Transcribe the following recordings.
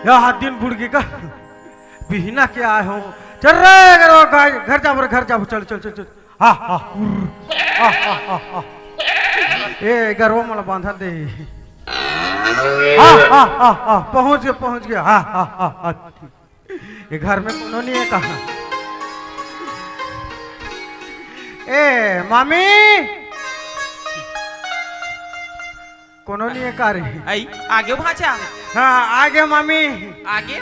यहाँ दिन बुड़ गई का बिहना के आए हो चल रे करो गाय घर जा चल चल चल चल हाँ हाँ हाँ हाँ हाँ हाँ ए गरवा मला बांधा दे हाँ हाँ हाँ हाँ पहुंच गया हाँ हाँ हाँ हाँ ये घर में कोनो नहीं है कहाँ ए मामी कोनो नहीं है का रे आई आगे भाचा हाँ आगे मामी आगे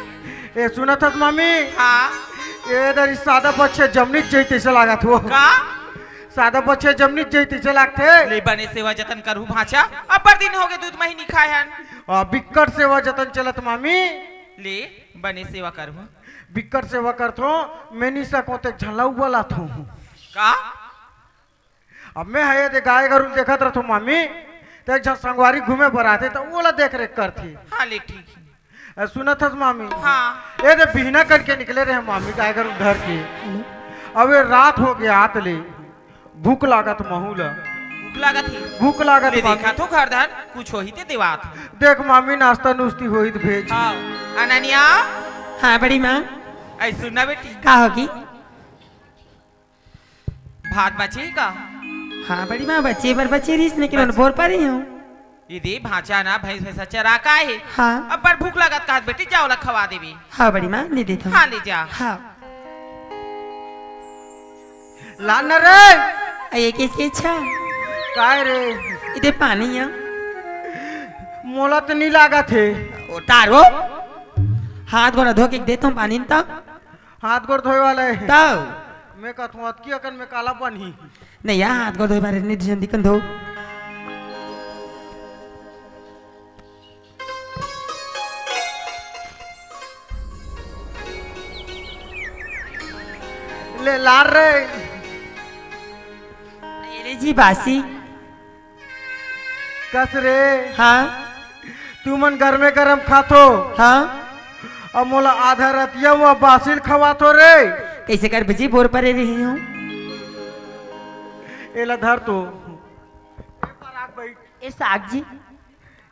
ए सुना था मामी हाँ ये इधर सादा बच्चे जमनीत जैते से लागत हो का सादा बच्चे जमनीत जैते से लागते ले बने सेवा जतन करू भाचा अपर दिन हो गए दूध महीनी खाए हन बिक्कट सेवा जतन चलत मामी ले बने सेवा करू बिक्कट सेवा करथो मैं नहीं सको ते झलाऊ बोला थो का अब मैं है दे गाय गरू देखत रहथो मामी ते एक संगवारी घूमे पर आते तो ओला देख रेख करथी हाँ ले ठीक है सुनत हस मामी हाँ ये दे बिहना करके निकले रहे मामी गाय गरू घर के अब ये रात हो गया आत ले भूख लागत महूला भूख लागत ही भूख लागत ले देखा तो घर धर कुछ हो ही ते देवात देख मामी नाश्ता नुस्ती होई तो भेज हाँ अनन्या हाँ बड़ी माँ ऐ सुनना बेटी का होगी भात बचे का हाँ बड़ी माँ बच्चे पर बच्चे रही इसने किरण बोर पा रही हूँ ये दे भाचा ना भैंस भैंसा चरा का है हाँ अब पर भूख लागत का बेटी जाओ ला खवा देवी हाँ बड़ी माँ ले देता हूँ हाँ ले जा हाँ लाना रे ये किसकी इच्छा काय रे इधर पानी है मोला तो नहीं लागा थे उतारो हाथ गोना धो के देता हूँ पानी तब हाथ गोड़ धोए वाला है तब मैं कहता अतकी अकन में काला बनी नहीं यार हाथ गोड़ धोए बारे नहीं जल्दी कर धो ले लार रे ये जी बासी कस रे हाँ तू मन घर में गरम खातो हाँ अब मोला आधा रतिया हुआ बासिल खवातो रे कैसे कर बजी बोर पर रही हूँ एला धर तो ये साग जी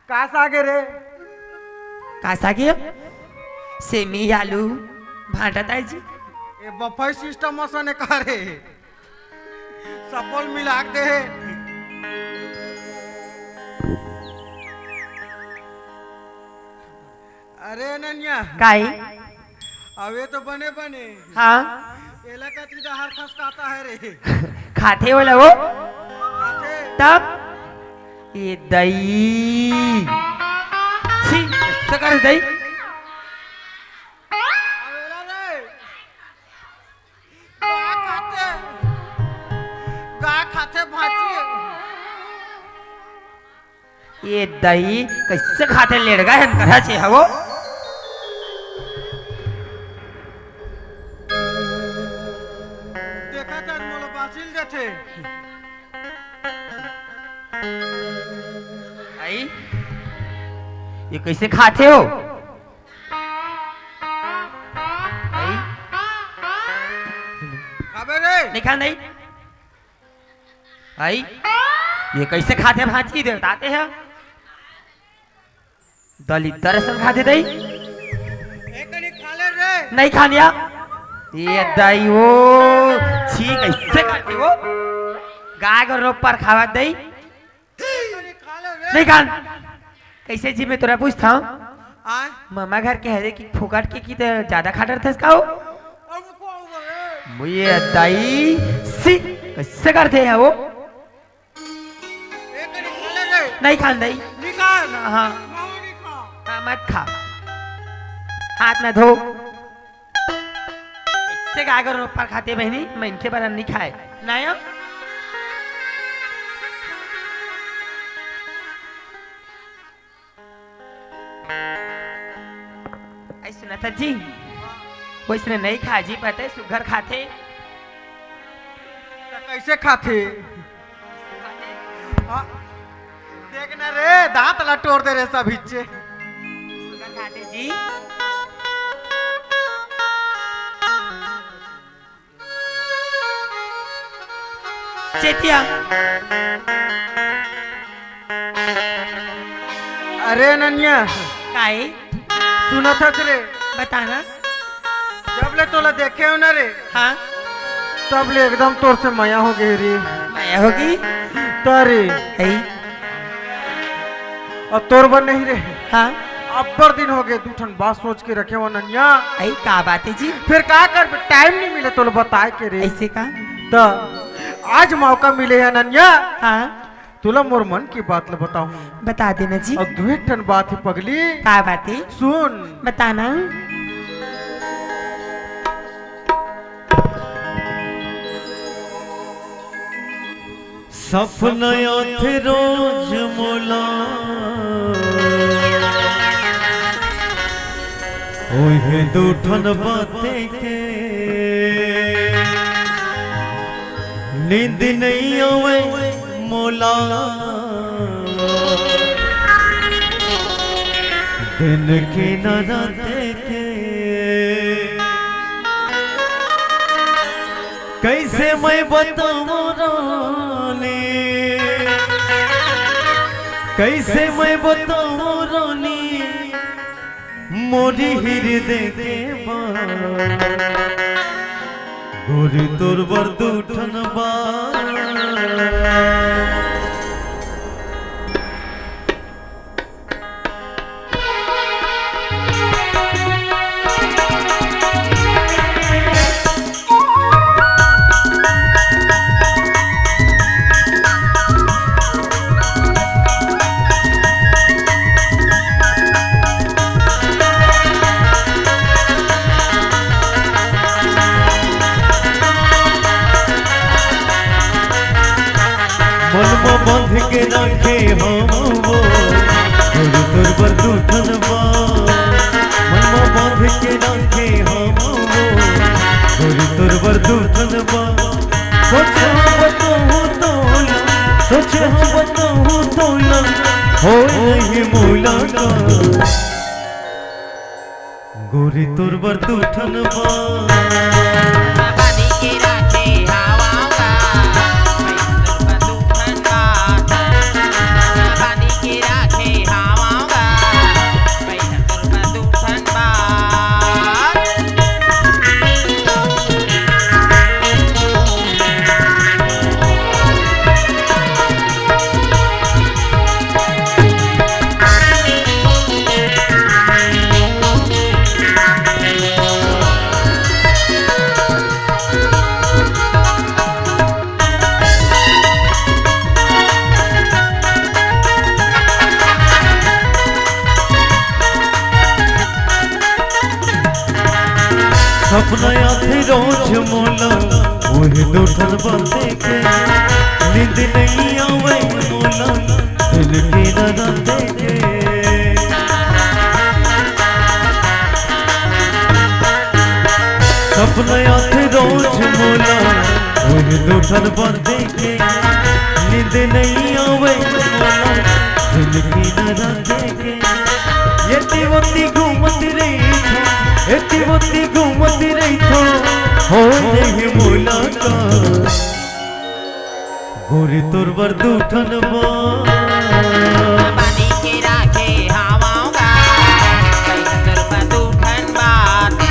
का सागे रे का साग है सेमी आलू भाटा ताई जी ए बफे सिस्टम मसने का रे सपोल मिला दे अरे नन्या काई अवे तो बने बने हाँ एला का तीदा हर खस खाता है रे खाते हो लो खाते तब ये दही छी सकर दही अवेला रे गा खाते भाची ये दही कैसे खाते लेड़गा है करा छे हवो देखा था मोला बासिल देथे आई ये कैसे खाते हो आई अबे रे नहीं खा नहीं आई ये कैसे खाते भाजी दे बताते हैं दलित दरअसल खाते दही एक कनी खा ले रे नहीं खा लिया ये दही वो छी कैसे खाते हो गाय को रोप पर खावा दही कनी खा ले रे नहीं खान कैसे जी मैं तोरा पूछता हूँ आय मामा घर के हरे की फुकट की तो ज्यादा खाटर थे इसका हो अब को रे मुझे दही सी कैसे करते हैं वो एक कनी खा ले रे नहीं खान दही निकाल हाँ माऊ नहीं खा हाँ मत खा हाथ में धो इससे गाय को ऊपर खाते बहनी मैं इनके पर नहीं खाए नाया सुना था जी वो इसने नहीं खा जी पता सुगर खाते कैसे खाते देखना रे दांत लटोर दे रे सब हिच्चे सुगर खाते जी चेतिया अरे नन्या काई सुना था रे बताना। जब ले तोला देखे हो ना रे हाँ तब ले एकदम तोर से माया हो गई रे माया होगी तारे है। अब तोर बन नहीं रे हाँ अब्बर दिन हो गए दूठन बात सोच के रखे हो ननिया आई का बात है जी। फिर का कर टाइम नहीं मिले तो बताए के रे ऐसे का तो आज मौका मिले है ननिया हाँ तुला मोर मन की बात ले बताऊं बता देना जी। और दुए टन बात है पगली का बात है सुन बताना। सपना थे रोज मोला ओहे दूठन बातें के नींद नहीं आवे मोला दिन के न राते के कैसे मैं बताऊं रानी कैसे मैं बताऊं रानी मोरी हृदय के बात गोरी तोर बरदूठन बात बांध के रखे हम वो तोर बरदूठन मनवा बांध के रखे हम वो तोर बरदूठन सोचे हम बताऊं तोला सोचे हम बताऊं तोला हो नहीं मोला का गोरी तोर बरदूठन सपना थे रोज मोला वही दूठन बातें के नींद नहीं आवे मोला दिल की न राते के सपना थे रोज मोला वही दूठन बातें के नींद नहीं आवे मोला दिल की न राते के ये दीवती घूमती रही एती घूमती रही थो हो नहीं मोला का गोरी तोर बरदूठन बानी के राखे हवाऊंगा तोर बरदूठन बात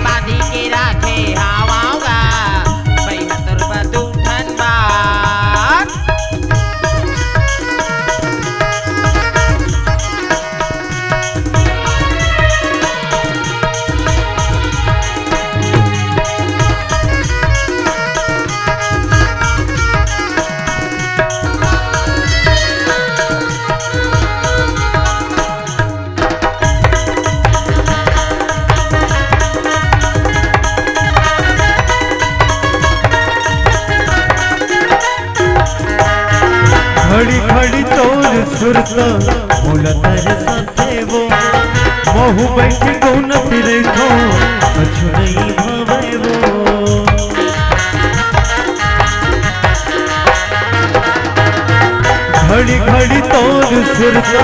बानी के राखे हवाऊंगा तोर बरदूठन बात खड़ी खड़ी तोर सुरता मोला तेरे साथे वो महू बैठ कौन फिरे थो कछु नहीं भावे वो खड़ी खड़ी तोर सुरता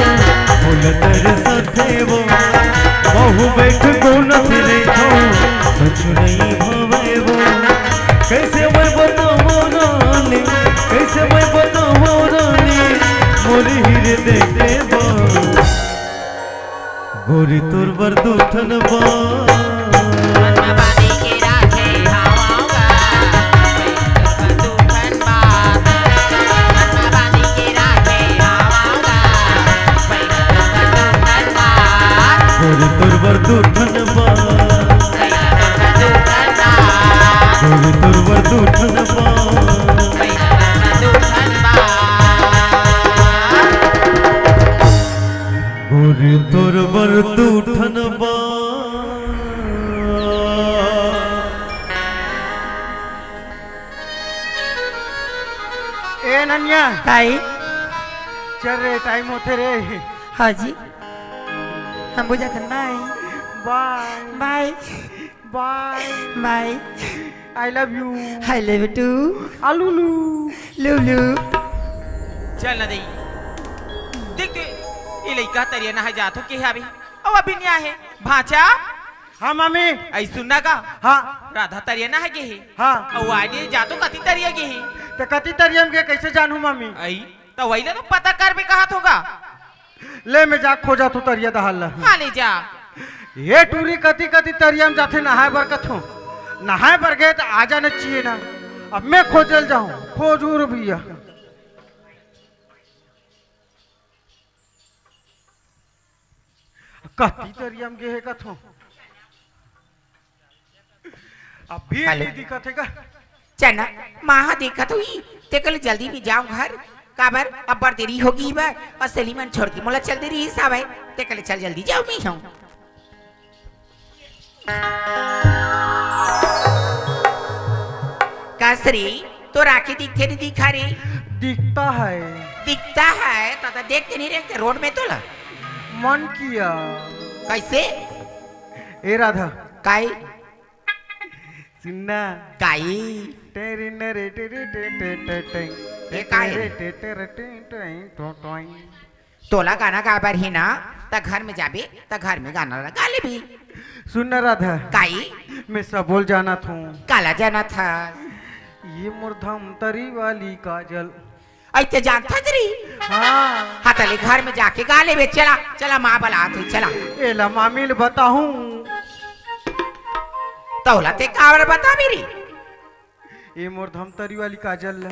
मोला तेरे साथे वो महू बैठ कौन फिरे थो कछु नहीं भावे वो कैसे मैं बताऊं रानी कैसे मैं बताऊं रानी मोरी हृदय के गोरी तोर बरदूठन बा मनमा बांधी के राखे हवाऊंगा दुखन बात मनमा बांधी के राखे हवाऊंगा दुखन बात गोरी तोर बरदूठन बा गोरी तोर बरदूठन बा गोरी तोर बरदूठन बा ए नन्या काई चल रे टाइम होते रे हाँ जी हम बुझा कर bye bye bye bye bye I love you I love you too आलूलू लुलू चल ना दई देख दे ये लड़का तरिया ना है जातो के है अभी अब अभी नहीं है भाचा हाँ मामी ऐ सुनना का हाँ राधा तरिया ना है के है हाँ और आगे जातो कति तरिया के है तो कति तरियम के कैसे जानू मामी ऐ तो वही ना तो पता कर भी कहा होगा ले मैं जा खोजा तू तरिया दहाल हाँ ले जा ये टूरी कति कति तरियम जाते नहाए बर कथो नहाए बर गए तो आ जाना चाहिए ना अब मैं खोजल जाऊं खोजूर भैया कति तरियम गे है कथो अब भी हेलो। नहीं दिखत है का चना माँ देखत हुई ते कल जल्दी भी जाऊं घर काबर अब बड़ देरी होगी बा और सलीमन छोड़ के मोला चल दे रही साहब है ते कल चल जल्दी जाओ मैं हूं कसरी तो राखी दिखते नहीं दिखा रे दिखता है दिखता है तो देखते नहीं रहते रोड में तो ला मन किया कैसे ए राधा काई सुनना काई तेरी नरे तेरे टे टे टे टे ए काई तेरे टे तेरे टे टे टो टोई तोला गाना गाबर ही ना ता घर में जाबे ता घर में गाना लगा ले भी सुनना राधा काई मैं सब बोल जाना था काला जाना था ये मुर्धम तरी वाली काजल ऐते जानता जरी हाँ हाँ तले घर में जाके गा ले बे चला चला माँ बला थे चला एला मामिल बताऊं तौला ते कावर बता मेरी ये मुर्धम तरी वाली काजल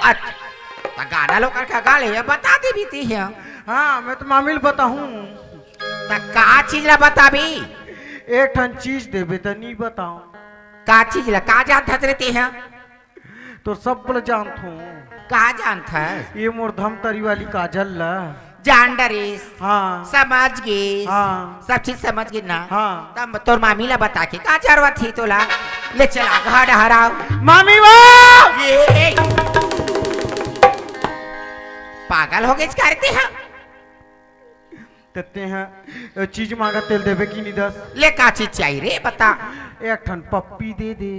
अच्छा गाना लोग का गा ले बता दे भी थी है हाँ मैं तो मामिल बताऊं ता का चीज ला बता भी एक ठन चीज देबे तो नहीं बताऊं का चीज ला का जानता रहते हैं तो सब बोल जानता का जानता ये मुर्धम तरी वाली काजल ला जान डरेस हाँ समझ गे हाँ सब चीज समझ गे ना हाँ तब तोर मामी ला बता के का चारवा थी तोला ले चला घर हराओ मामी वाह ये पागल हो गए करते हैं देते हैं चीज मांगा तेल देवे की नहीं दस ले का चीज चाहिए रे बता एक ठन पप्पी दे दे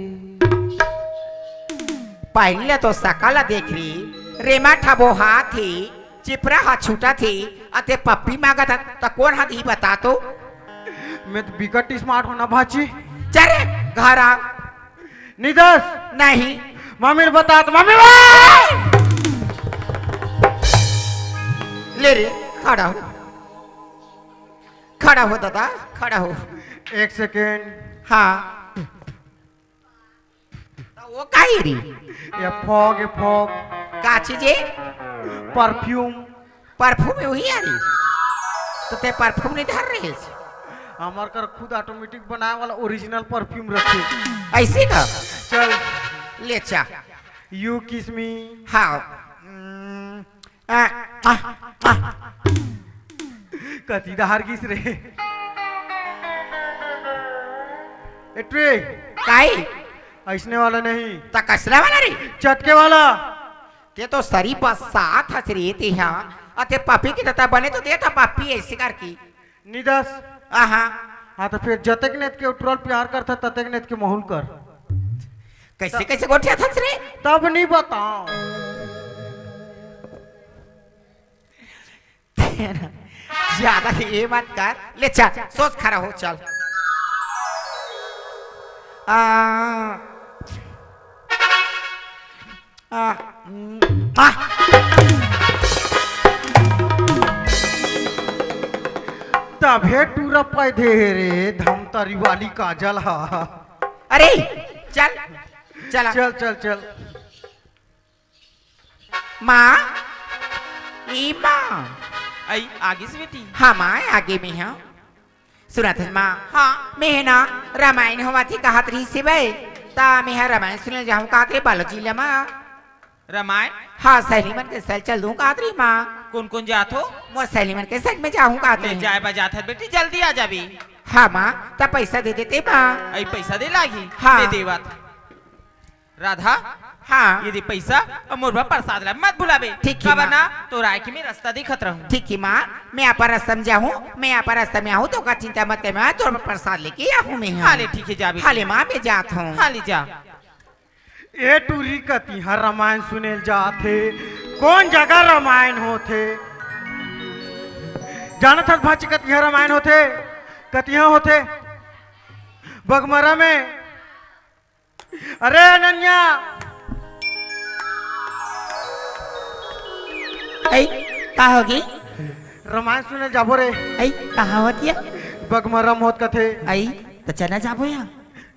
पहले तो सकाला देख रही रेमा ठबो हाथी चिपरा हाथ छूटा थी अते पप्पी मांगा था तो कौन हाथ ही बता तो मैं तो बिकट स्मार्ट होना भाची चले घर आ निदस नहीं मामी ने बता तो मामी वाह ले रे खड़ा हो खड़ा हो दादा खड़ा हो एक सेकेंड हाँ तो वो काई री ये फॉग का चीजे परफ्यूम परफ्यूम वही आ रही तो ते परफ्यूम नहीं धर रहे छे। हमार कर खुद ऑटोमेटिक बनाए वाला ओरिजिनल परफ्यूम रखे ऐसे का चल ले चा यू किस मी हाँ आ, आ, आ, कती दहार किस रे एट्रे काई ऐसने वाला नहीं ता कसरा वाला रे चटके वाला ते तो सरी बसात हस रे ते हाँ अते पापी की तता बने तो दे था पापी ऐसे कर की निदस आहा हाँ तो फिर जतक नेत के उतरल प्यार करता ततक नेत के माहौल कर कैसे कैसे गोठिया थस रे तब नहीं बताओ ज्यादा ये मत कर ले चल सोच खड़ा हो चल आ आ आ तभे टूरा पाई दे रे धमतरी वाली काजल हा अरे चल चला चल चल चल माँ ई माँ आई आगे से बेटी हाँ माँ आगे में है सुना था माँ हाँ मैं है ना रामायण हुआ थी कहा तरी से भाई ता मैं है रामायण सुनने जाऊँ कहा तरी बालोजी लमा रामायण हाँ सहेलीमन के साथ चल दूँ कहा तरी माँ कौन कौन जात हो मैं सहेलीमन के साथ में जाऊँ कहा ले तरी जाए बजात है बेटी जल्दी आ जाबी हाँ माँ तब पैसा दे देते माँ आई पैसा दे लागी हाँ। दे देवात राधा हाँ ये दे पैसा और मोरबा प्रसाद ला मत भुलाबे ठीक है, काबर माँ। ना तो राय की मैं रास्ता दिखत रहूं ठीक है माँ मैं यहाँ पर रास्ता में जाऊँ मैं यहाँ पर रास्ता में आऊँ तो का चिंता मत कर मैं तो प्रसाद लेके आऊँ मैं यहाँ। हाले ठीक है जाबी हाले माँ मैं जात हूँ हाले जा ए टूरी कती हर रामायण सुने जाते कौन जगह रामायण होते जानत हस भाची कतिहा रामायण होते कतिहा होते बगमरा में अरे अनन्या ऐ का होगी रामायण सुने जाबो रे ऐ कहाँ होती है बगमरा में होत कथे ऐ तो चला जाबो यहाँ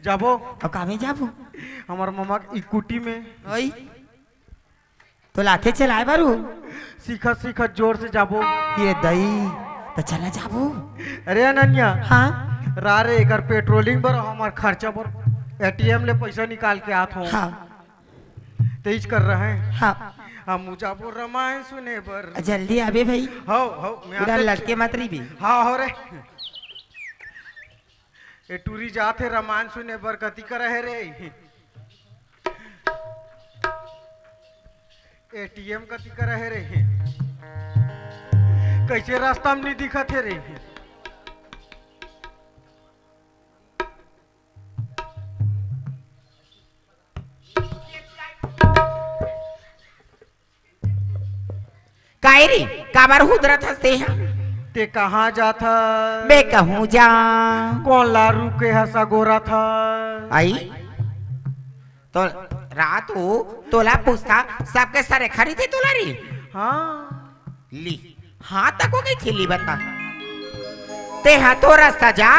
जाबो और कामे जाबो हमार मामा इकुटी में ऐ तो लाते चलाए बारू सीखत सीखत जोर से जाबो ये दई तो चला जाबो अरे अनन्या हाँ रारे एकर पेट्रोलिंग बर हमार खर्चा बर एटीएम ले पैसा निकाल के आत हो हाँ तेज कर रहे हैं हाँ हम जाबो रामायण सुने बर जल्दी आबे भाई हो मैं पूरा आते- लड़के मत रही भी हाँ हो रे ए टूरी जाते रामायण सुने बर कति करे है रे एटीएम कति करे है रे कैसे रास्ता में नहीं दिखत है रे काहे रे काबर हुदरत हंसते हैं ते कहाँ जाता मैं कहूँ जा कौन लारू के हंसा गोरा था आई तो रात हो तोला पूछता सबके सारे खरीदे तोला रे हाँ ली हाँ तक हो गई थी ली बता ते हाँ तो रास्ता जा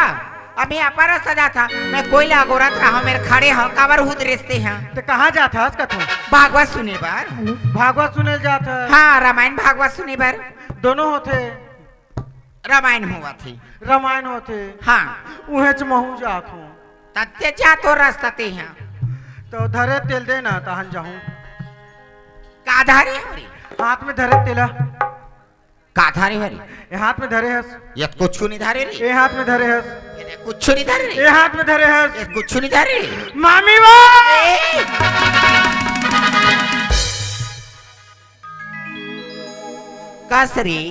अभी यहाँ पर रास्ता जा था मैं कोई लागोरत रहा मेरे खड़े हो काबर हुद रेस्ते हैं ते कहाँ जाता हस कथो भागवत सुने बार भागवत सुने जाता हाँ रामायण भागवत सुने बार दोनों होते रामायण हुआ थी रामायण होते हाँ उहे च महू जात हूँ तत्ते जा तो रास्ता ते हैं तो धरे तेल दे ना तहन जाऊं काधारे हरी हाथ में धरे तेला काधारे हरी ये हाथ में धरे हस ये कुछ नहीं धारे रे ये हाथ में धरे हस ये कुछ नहीं धारे रे ये हाथ में धरे हस ये कुछ नहीं धारे रे मामी वो कसरी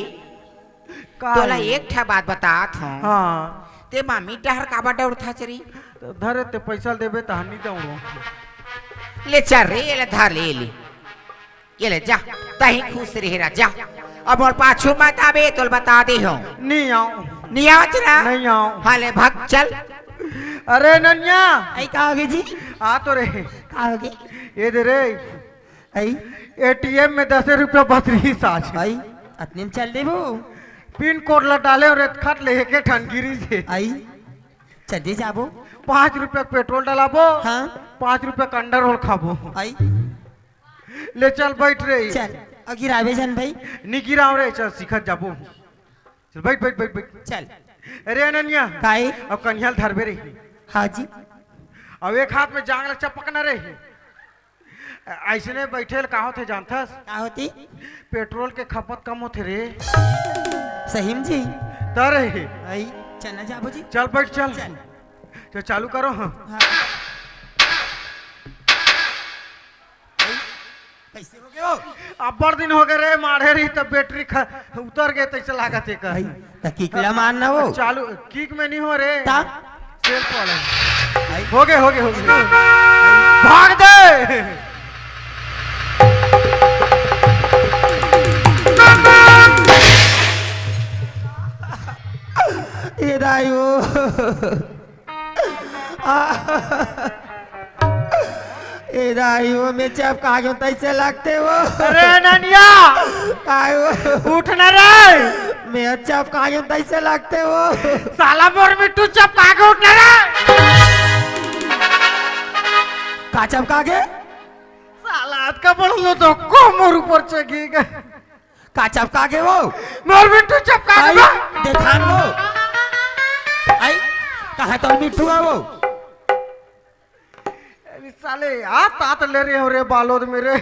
का तोला एक ठा बात बतात हूँ हाँ ते मामी टहर काबा डर था चरी तो धरे ते पैसा देबे तहन नहीं दूंगा ले चल रे ये ले धार ये ले जा तही खुश रहे राजा अब मोर पाछू मत आबे तोल बता दे हो नहीं आऊं नहीं आवत ना नहीं आऊं हाँ ले भाग चल अरे नन्या आई कहोगे जी आ तो रे कहोगे ये दे रे आई एटीएम में 10 रुपया बच रही साज आई अतने में चल दे वो पिन कोड ला डाले और रेत खट ले के ठनगिरी से आई चल दे जाबो 5 रुपया पेट्रोल डलाबो हाँ 5 रुपया कंडर रोल खाबो आई ले चल बैठ रे चल अगी रावे जन भाई नहीं गिराओ रे चल सिखत जाबो चल बैठ बैठ बैठ बैठ चल अरे अनन्या काई अब कन्हल धरबे रे हाँ जी अब एक हाथ में जांग चपकना रे ऐसे ने बैठे का होते जानथस क्या होती पेट्रोल के खपत कम होते रे सहीम जी तर आई चलना जाबो जी चल बैठ चल चल। तो चालू करो हाँ हाँ कैसे हो गए हो अब बड़ दिन हो गए रे मारे रही तब बैटरी उतर गए तैसे लागत है आई तकीकला मारना वो चालू किक में नहीं हो रे ता सेल्फ वाला आई हो गए हो गए हो गए भाग दे ये दाइयो ए दाइयो में चप कागो तैसे लगते हो अरे ननिया कायो उठ ना रे मैं अच्छा कहा कैसे लगते हो साला मोर मिट्टू चपका के उठना रे का चपका के साला आज का बढ़ लो तो को मोर ऊपर चढ़ेगा का चपका के वो मोर मिट्टू चपका आई के देखान वो आई कहा तो मिट्टू है वो अरे साले आ तात ले रहे हो रे बालोद मेरे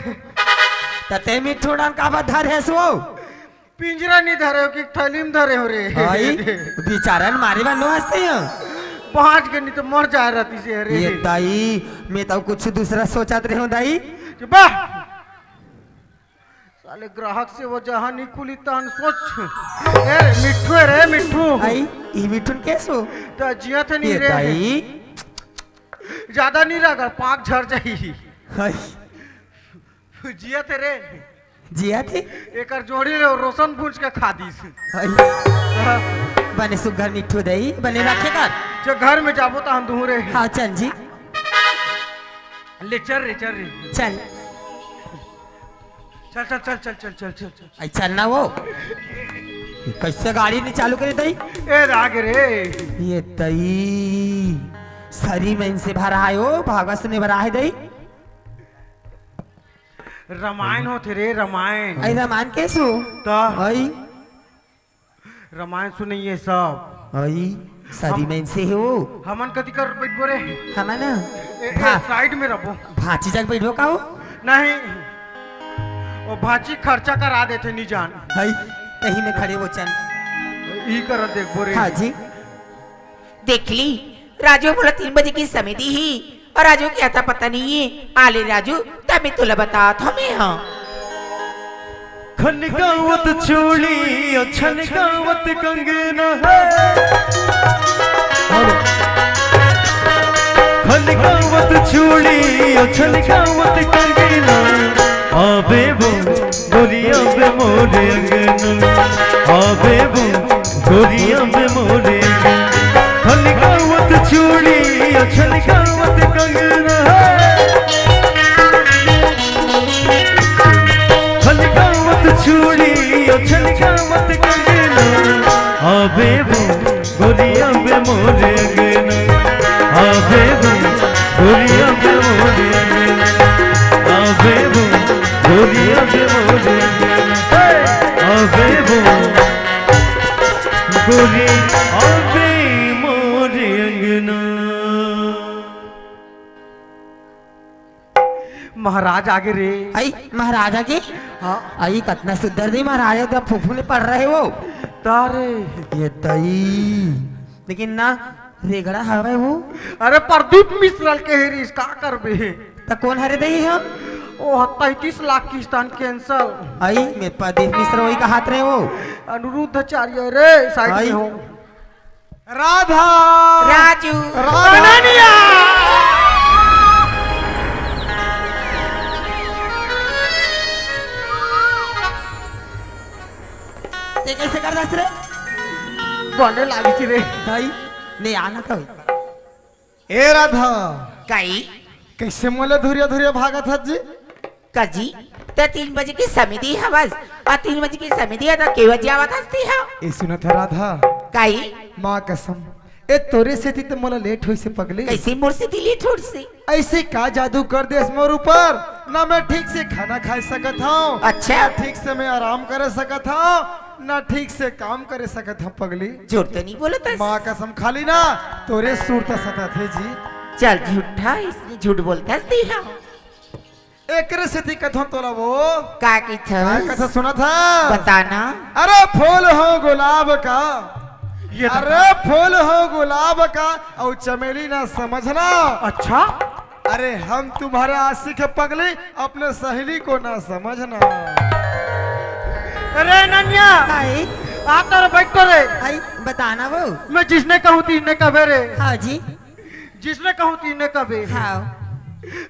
तते मिट्टू डान का बधर है सो पिंजरा नहीं धरे हो कि थैली में धरे हो रे आई बेचारन मारे बनो हंसते हैं पहुंच के नहीं तो मर जा रहती से रे ये दाई मैं तो कुछ दूसरा सोचत रहे हूं दाई बा साले ग्राहक से वो जहां नहीं खुली तहन सोच ए मिट्ठू है रे मिट्ठू आई ई मिट्टू कैसो तो जिया थे नहीं ये रे दाई ज्यादा नहीं रहा पाक झड़ जाई आई जिया थे रे जिया थे एकर जोड़ी ले रोशन पूछ के खा दी आई बने सुगर मिट्टू दई बने रखे कर जो घर में जाबो तो हम दूरे हाँ चल जी ले चल रे चल चल चल चल चल चल चल चल चल आई चलना वो कैसे गाड़ी नहीं चालू करे दई ए राग रे ये दई सरी में इनसे भरा है ओ भागस ने भरा है दई रामायण होते रे रामायण आई रामान कैसो तो आई रामायण सुनिए सब आई सरी में इनसे है वो हमन कति कर बैठबो रे हम ना साइड में रहो भाची जग बैठो का हो नहीं वो भाची खर्चा करा देते नहीं जान आई कहीं में खड़े वो चल ई कर देख बोरे हाँ जी देख ली राजू बोला 3 बजे की समिति ही और राजू क्या था पता नहीं है आले राजू तभी तुला बता हमें हाँ खनकावत चूड़ी और छनकावत कंगना है खनकावत चूड़ी और छनकावत कंगना आबे वो गोरिया बे मोरे अंगना आबे वो गोरिया बे मोरे अंगना खनकावत चूड़ी और छनकावत कंगना खनकावत चूड़ी और छनकावत कंगना आबे वो गोरिया बे मोरे अंगना आबे वो गोरिया बे मोरे अंगना आबे वो गोरिया बे मोरे अंगना आबे वो गोरी आबे मोरे अंगना महाराज आगे रे आई महाराजा के हाँ आई कितना सुंदर दी महाराजा तो फूफू ने पढ़ रहे वो तारे ये दई लेकिन ना रेगड़ा हवे वो अरे प्रदीप मिश्रल के हेरिस का करबे तो कौन हरे दई हम ओ 33 लाख की स्थान कैंसल आई मेरे प्रदीप मिश्र वही का हाथ रहे वो अनिरुद्धाचार्य रे साइड आई। में हो राधा राजू राधा ते कैसे कर दस रे बने लागी थी रे आई नहीं आना था ए राधा कई कैसे मोले धुरिया धुरिया भागत हत जी कजी तो 3 बजे की समिति है बस और 3 बजे की समिति है तो के बजे आवत हस्ती है ए सुनत है राधा कई माँ कसम ए तोरे से थी तो मोला लेट हुई से पगली कैसी मुर्सी दिली ठोड़ से ऐसे का जादू कर दे मोर ऊपर ना मैं ठीक से खाना खा सकत हूँ अच्छा ठीक से मैं आराम कर सकत हूँ ना ठीक से काम करे सकत हूँ पगली झूठ तो नहीं बोला था माँ कसम खाली ना तोरे सूरत सता थे जी चल झूठा इसने झूठ बोलता हस्ती है एक से थी कथों तोला वो का की था क्या कथा सुना था बताना अरे फूल हो गुलाब का ये तो- अरे फूल हो गुलाब का और चमेली ना समझना अच्छा अरे हम तुम्हारे आशिक है पगली अपने सहेली को ना समझना अरे नन्या आई आप तो बैठो रे आई बताना वो मैं जिसने कहूँ तीन कबे रे हाँ जी जिसने कहूँ तीन कबे हाँ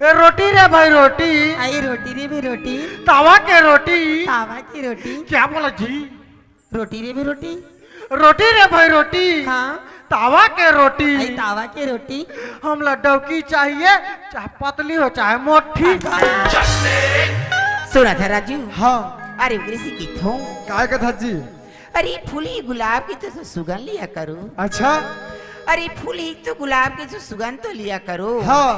ए रोटी रे भाई रोटी आई रोटी रे भी रोटी तावा के रोटी तावा की रोटी क्या बोला जी रोटी रे भी रोटी रोटी रे भाई रोटी हाँ तावा के रोटी आई तावा की रोटी हम लड्डू की चाहिए चाहे पतली हो चाहे मोटी सुना था राजू हाँ अरे उग्र सी की थो काय कथा जी अरे फूली गुलाब की तो सुगंध लिया करो। अच्छा अरे फूली तो गुलाब की तो सुगंध तो लिया करो। हाँ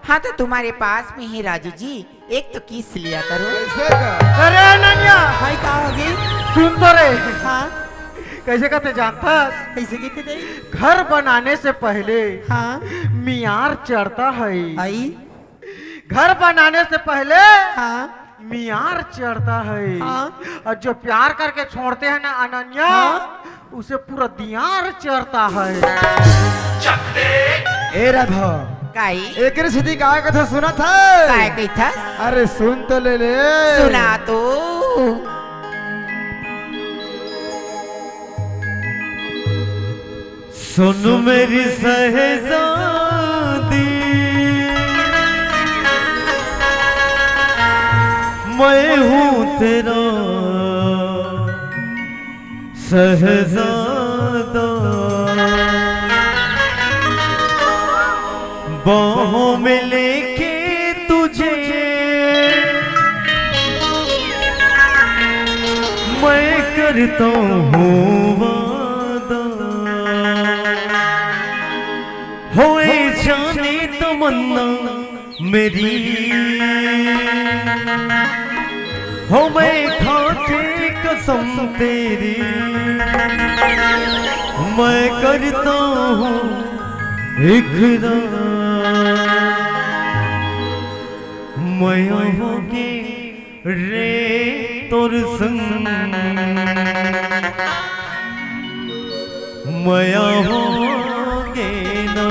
हाँ तो तुम्हारे पास में ही राजू जी एक तो किस लिया करो। ऐसे का अरे अनन्या भाई कहा होगी? सुन तो रे, हाँ कैसे कहते जानता, कैसे कहते थे? घर बनाने से पहले हाँ मियार चढ़ता है। आई घर बनाने से पहले हाँ मियार चढ़ता है। हाँ। और जो प्यार करके छोड़ते हैं ना अनन्या, उसे पूरा दियार चढ़ता है। ए राधा काई एक सीधी गाय कथा सुना था। काय कही था? अरे सुन तो ले ले। सुना तो। सुन मेरी शहजादी, मैं हूँ तेरा शहजादा, बाहों में लेके तुझे मैं करता हूँ वादा, होए जाने तमन्ना मेरी, हो मैं खाके कसम तेरी, मैं करता हूँ इकरार, मैं होगी रे तोर संग, मैं होगे ना।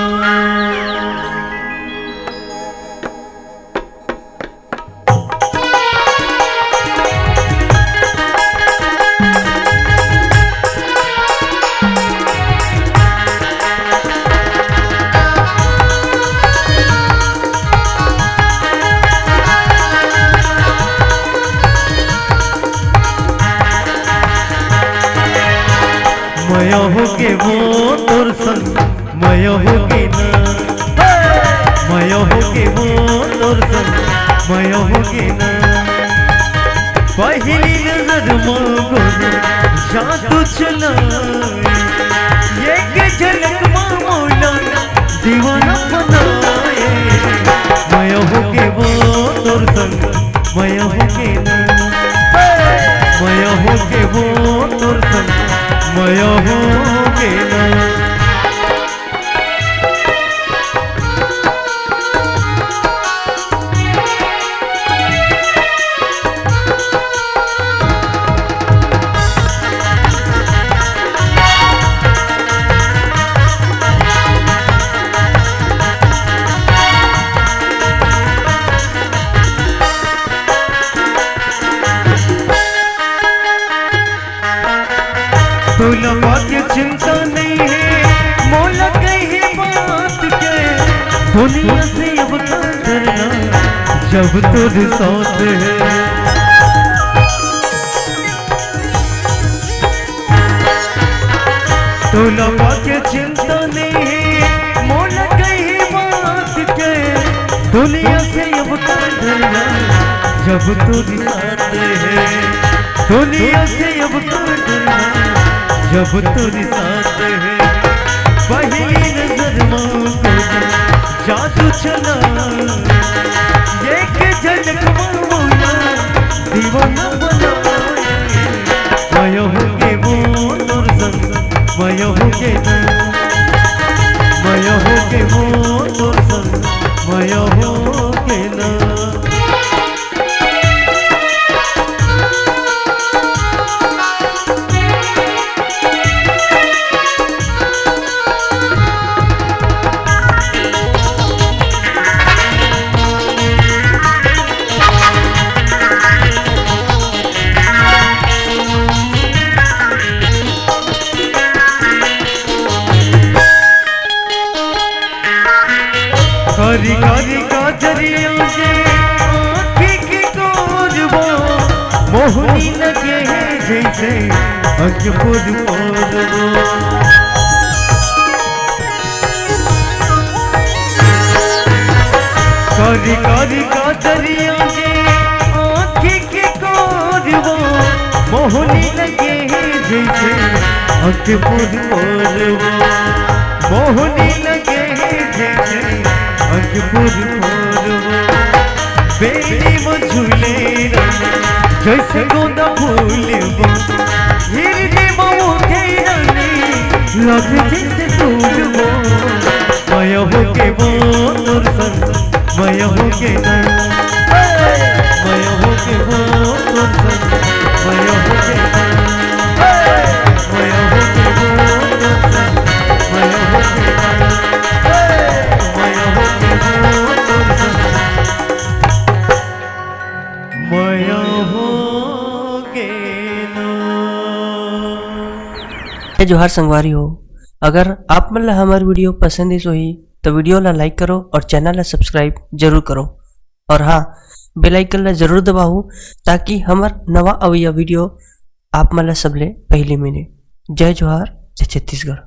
मैं होगे वो तोर संग, मैं होगे ना, मैं होगे वो तोर संग, मैं होगे ना। पहली नजर मांगो जादू चला, एक झलक मामोला दीवाना बनाए। मैं होगे वो तोर संग, मैं होगे ना, मैं होगे वो तोर संग, मैं होगे ना। दुल्हा की चिंता नहीं है मौला कही बात के, दुनिया से अब क्या करना जब तुझ साथ है। दुल्हा की चिंता नहीं है मौला कही बात के, दुनिया से अब क्या करना जब तुझ साथ है। दुनिया से अब क्या करना जब तेरे साथ है। पहली नजर मांगो जादू चला, एक झलक मामोला दीवाना बनाए। मैं होगे वो तोर संग, मैं होगे ना, मैं होगे वो तोर संग, मैं होगे ना। कारी कारी काजरियों के आँखी की कोरबो, मोहनी लगे है जैसे अजपुर कोरबो। कारी कारी काजरियों के आँखी की कोरबो, मोहनी लगे है जैसे अंकपुर मोरवा मोहनी लगे जैसे अंकपुर मोरवा बेनी वो झूले जैसे गोंदा फूलवा हिरने वो उठे लगे जैसे फूलवा माया हो के वो तोर संग माया हो के माया हो के वो तोर संग माया हो के माया हो के वो तोर संग माया हो के माया हो के वो तोर संग माया हो के ना। जोहार संगवारी हो, अगर आप मन ला हमार वीडियो पसंद है सोही तो वीडियो ला लाइक करो और चैनल ला सब्सक्राइब जरूर करो और हाँ बेल आइकन ला जरूर दबाओ ताकि हमार नवा अवैया वीडियो आप मन ला सबले पहले मिले। जय जोहार, जय छत्तीसगढ़।